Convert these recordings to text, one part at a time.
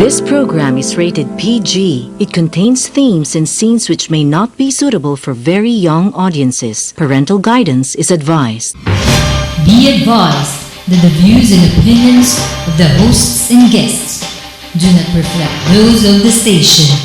This program is rated PG. It contains themes and scenes which may not be suitable for very young audiences. Parental guidance is advised. Be advised that the views and opinions of the hosts and guests do not reflect those of the station.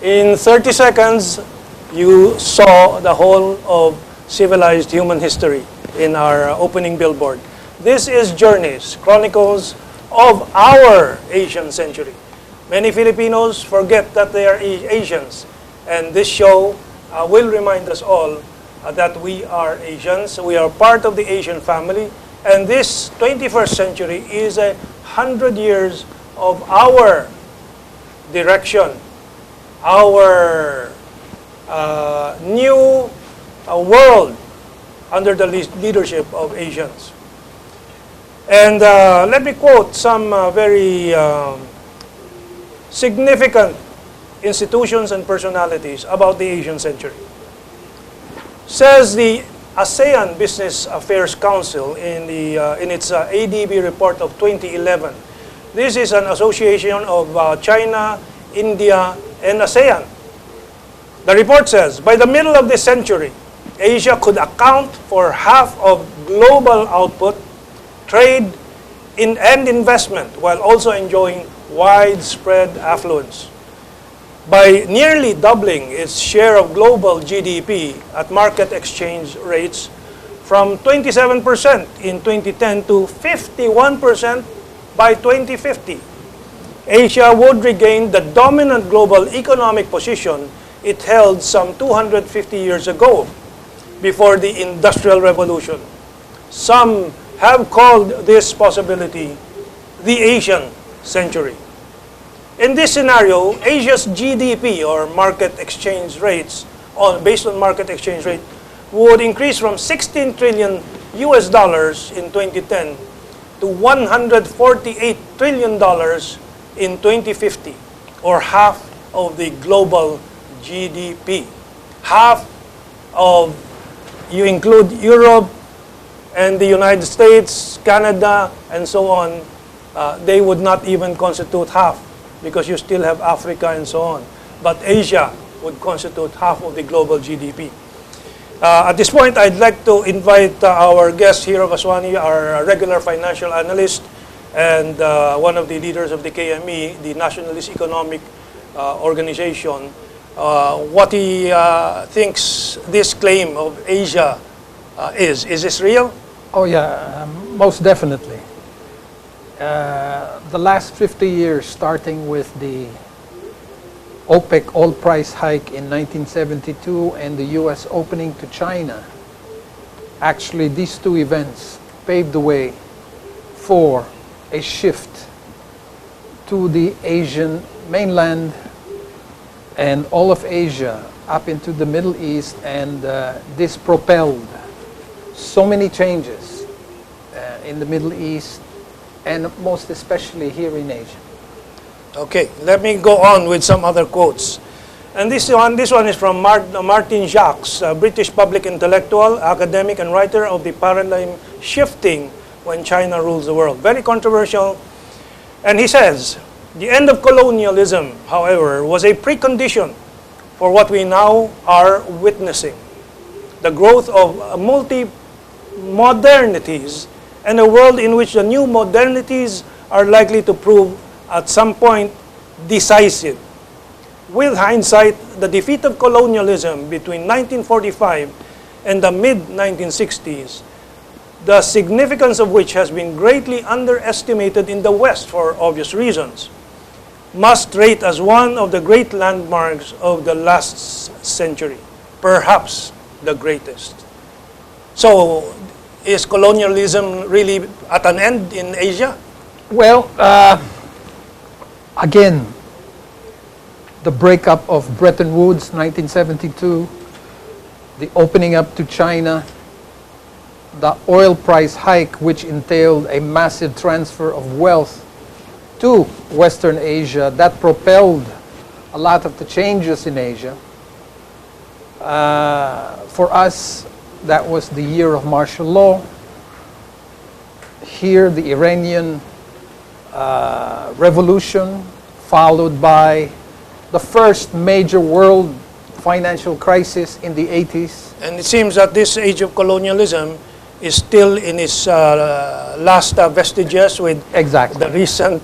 In 30 seconds, you saw the whole of civilized human history in our opening billboard. This is Journeys, Chronicles of our Asian century. Many Filipinos forget that they are Asians, and this show will remind us all that we are Asians. We are part of the Asian family, and this 21st century is 100 years of our direction, our new world under the leadership of Asians. And let me quote some very significant institutions and personalities about the Asian century. Says the ASEAN Business Affairs Council in its ADB report of 2011. This is an association of China, India, and ASEAN. The report says, by the middle of this century, Asia could account for half of global output, trade, and investment, while also enjoying widespread affluence. By nearly doubling its share of global GDP at market exchange rates from 27% in 2010 to 51% by 2050, Asia would regain the dominant global economic position it held some 250 years ago, before the Industrial Revolution. Some have called this possibility the Asian century. In this scenario, Asia's GDP, or market exchange rates, based on market exchange rate, would increase from 16 trillion US dollars in 2010 to 148 trillion dollars in 2050, or half of the global GDP. Half of, you include Europe and the United States, Canada, and so on, they would not even constitute half, because you still have Africa and so on. But Asia would constitute half of the global GDP. At this point, I'd like to invite our guest, Hiro Vaswani, our regular financial analyst, and one of the leaders of the KME, the Nationalist Economic Organization, what he thinks this claim of Asia is. Is this real? Oh yeah, most definitely. The last 50 years, starting with the OPEC oil price hike in 1972 and the US opening to China, actually these two events paved the way for a shift to the Asian mainland and all of Asia up into the Middle East, and this propelled so many changes in the Middle East, and most especially here in Asia. Okay, let me go on with some other quotes. And this one is from Martin Jacques, a British public intellectual, academic, and writer of the paradigm shifting when China rules the world. Very controversial. And he says, the end of colonialism, however, was a precondition for what we now are witnessing. The growth of multi-modernities, and a world in which the new modernities are likely to prove at some point decisive. With hindsight, the defeat of colonialism between 1945 and the mid-1960s, the significance of which has been greatly underestimated in the West for obvious reasons, must rate as one of the great landmarks of the last century, perhaps the greatest. So, is colonialism really at an end in Asia? Well, again, the breakup of Bretton Woods, 1972, the opening up to China, the oil price hike, which entailed a massive transfer of wealth to Western Asia, that propelled a lot of the changes in Asia. For us, that was the year of martial law. Here, the Iranian Revolution, followed by the first major world financial crisis in the 80s. And it seems that this age of colonialism is still in its last vestiges with Exactly. the recent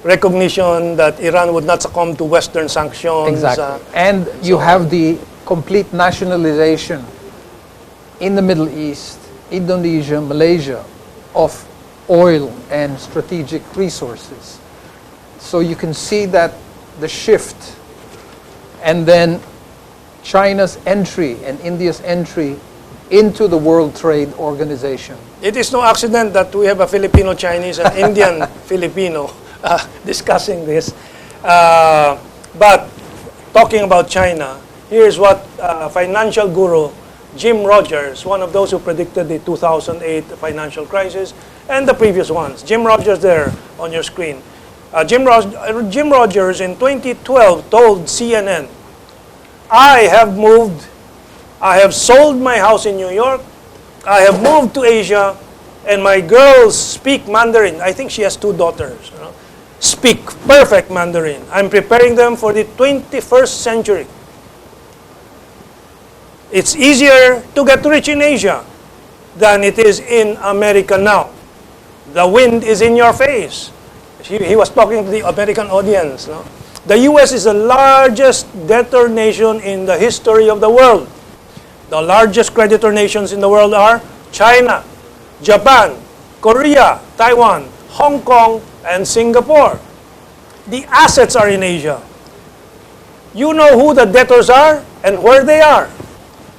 recognition that Iran would not succumb to Western sanctions. Exactly. And you have the complete nationalization in the Middle East, Indonesia, Malaysia, of oil and strategic resources. So you can see that the shift, and then China's entry and India's entry into the World Trade Organization. It is no accident that we have a Filipino-Chinese and Indian-Filipino discussing this. But talking about China, here's what financial guru Jim Rogers, one of those who predicted the 2008 financial crisis and the previous ones. Jim Rogers there on your screen. Jim Rogers in 2012 told CNN, I have sold my house in New York, I have moved to Asia, and my girls speak Mandarin. I think she has 2 daughters. Speak perfect Mandarin. I'm preparing them for the 21st century. It's easier to get rich in Asia than it is in America now. The wind is in your face. He was talking to the American audience. No? The U.S. is the largest debtor nation in the history of the world. The largest creditor nations in the world are China, Japan, Korea, Taiwan, Hong Kong, and Singapore. The assets are in Asia. You know who the debtors are and where they are.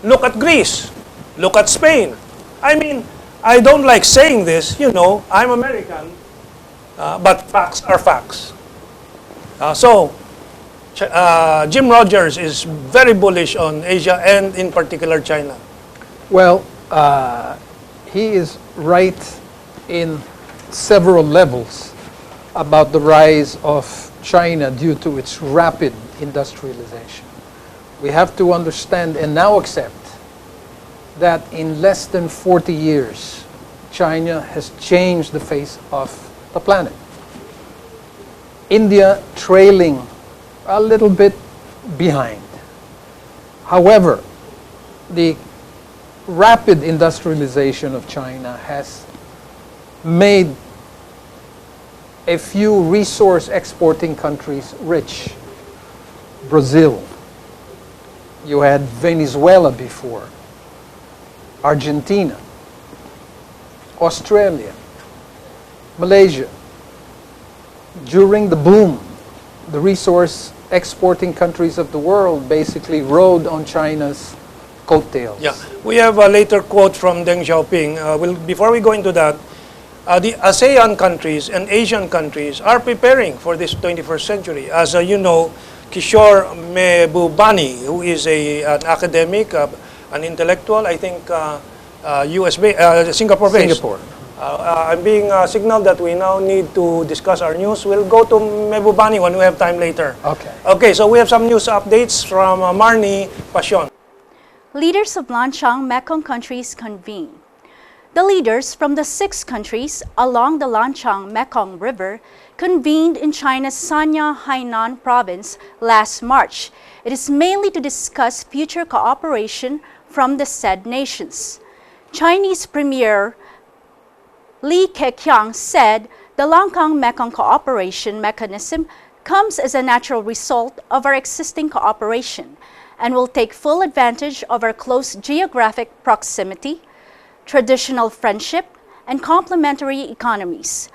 Look at Greece. Look at Spain. I mean, I don't like saying this, I'm American, but facts are facts. Jim Rogers is very bullish on Asia and in particular China. Well, he is right in several levels about the rise of China due to its rapid industrialization. We have to understand and now accept that in less than 40 years, China has changed the face of the planet. India trailing a little bit behind. However, the rapid industrialization of China has made a few resource exporting countries rich. Brazil. You had Venezuela before. Argentina. Australia. Malaysia. During the boom, the resource exporting countries of the world basically rode on China's coattails. Yeah, we have a later quote from Deng Xiaoping. Before we go into that, the ASEAN countries and Asian countries are preparing for this 21st century. As you know, Kishore Mehbubani, who is an academic, an intellectual, I think Singapore-based. Singapore. I'm being signaled that we now need to discuss our news. We'll go to Mehbubani when we have time later. Okay. Okay, so we have some news updates from Marnie Passion. Leaders of Lanchang Mekong countries convene. The leaders from the 6 countries along the Lanchang Mekong River convened in China's Sanya, Hainan province last March. It is mainly to discuss future cooperation from the said nations. Chinese Premier Li Keqiang said the Lanchang Mekong cooperation mechanism comes as a natural result of our existing cooperation, and will take full advantage of our close geographic proximity, traditional friendship, and complementary economies.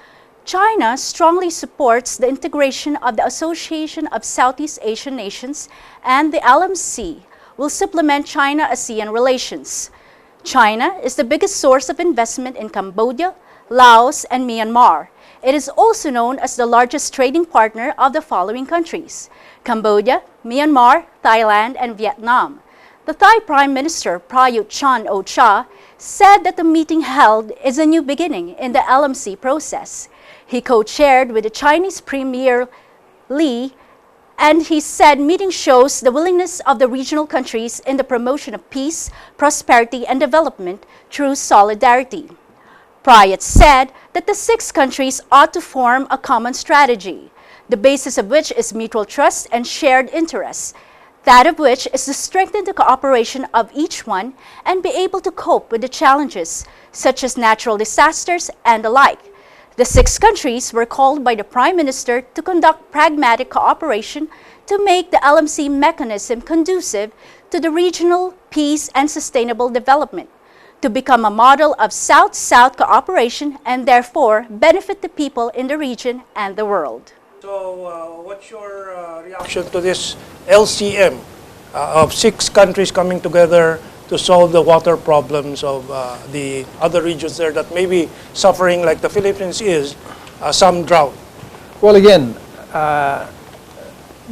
China strongly supports the integration of the Association of Southeast Asian Nations, and the LMC will supplement China-ASEAN relations. China is the biggest source of investment in Cambodia, Laos, and Myanmar. It is also known as the largest trading partner of the following countries: Cambodia, Myanmar, Thailand, and Vietnam. The Thai Prime Minister Prayut Chan-o-cha said that the meeting held is a new beginning in the LMC process. He co-chaired with the Chinese Premier Li, and he said meeting shows the willingness of the regional countries in the promotion of peace, prosperity, and development through solidarity. Prayut said that the 6 countries ought to form a common strategy, the basis of which is mutual trust and shared interests, that of which is to strengthen the cooperation of each one and be able to cope with the challenges, such as natural disasters and the like. The 6 countries were called by the Prime Minister to conduct pragmatic cooperation to make the LMC mechanism conducive to the regional peace and sustainable development, to become a model of South-South cooperation and therefore benefit the people in the region and the world. So, what's your reaction to this LCM of 6 countries coming together to solve the water problems of the other regions there that may be suffering, like the Philippines is, some drought? Well, again,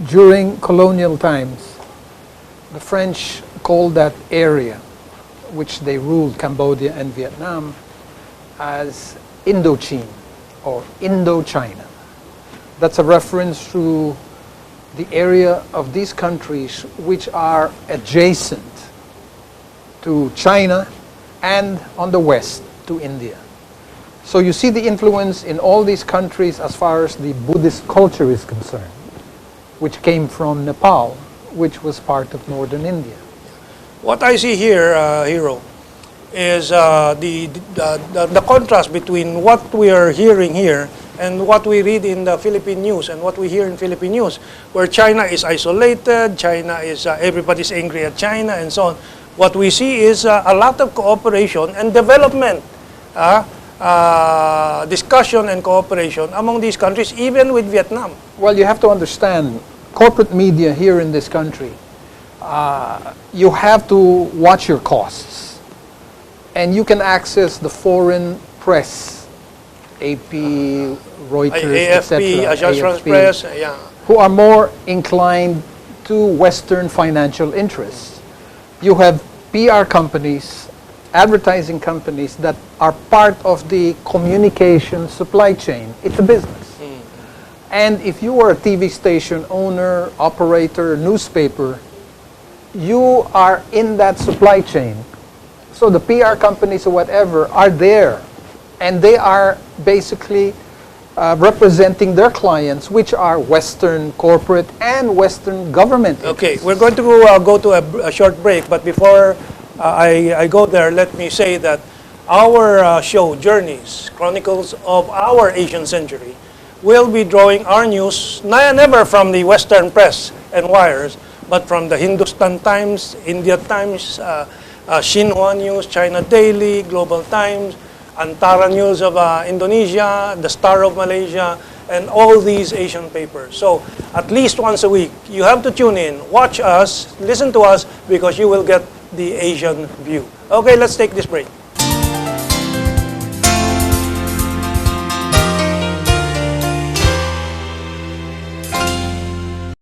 during colonial times, the French called that area, which they ruled Cambodia and Vietnam, as Indochine or Indochina. That's a reference to the area of these countries which are adjacent to China and on the west to India. So you see the influence in all these countries as far as the Buddhist culture is concerned, which came from Nepal, which was part of northern India. What I see here, Hiro, is the contrast between what we are hearing here and what we read in the Philippine news and what we hear in Philippine news, where China is isolated, China is, everybody's angry at China, and so on. What we see is a lot of cooperation and development, discussion and cooperation among these countries, even with Vietnam. Well, you have to understand, corporate media here in this country, you have to watch your costs. And you can access the foreign press, AP, Reuters, AFP, etc., Agence France Presse, yeah. who are more inclined to Western financial interests. You have PR companies, advertising companies that are part of the communication supply chain. It's a business. And if you are a TV station owner, operator, newspaper, you are in that supply chain. So the PR companies or whatever are there, and they are basically representing their clients, which are Western corporate and Western government interests. Okay, we're going to go to a short break, but before I go there, let me say that our show, Journeys, Chronicles of Our Asian Century, will be drawing our news never from the Western press and wires, but from the Hindustan Times, India Times, Xinhua News, China Daily, Global Times, Antara News of Indonesia, the Star of Malaysia, and all these Asian papers. So at least once a week, you have to tune in, watch us, listen to us, because you will get the Asian view. Okay, let's take this break.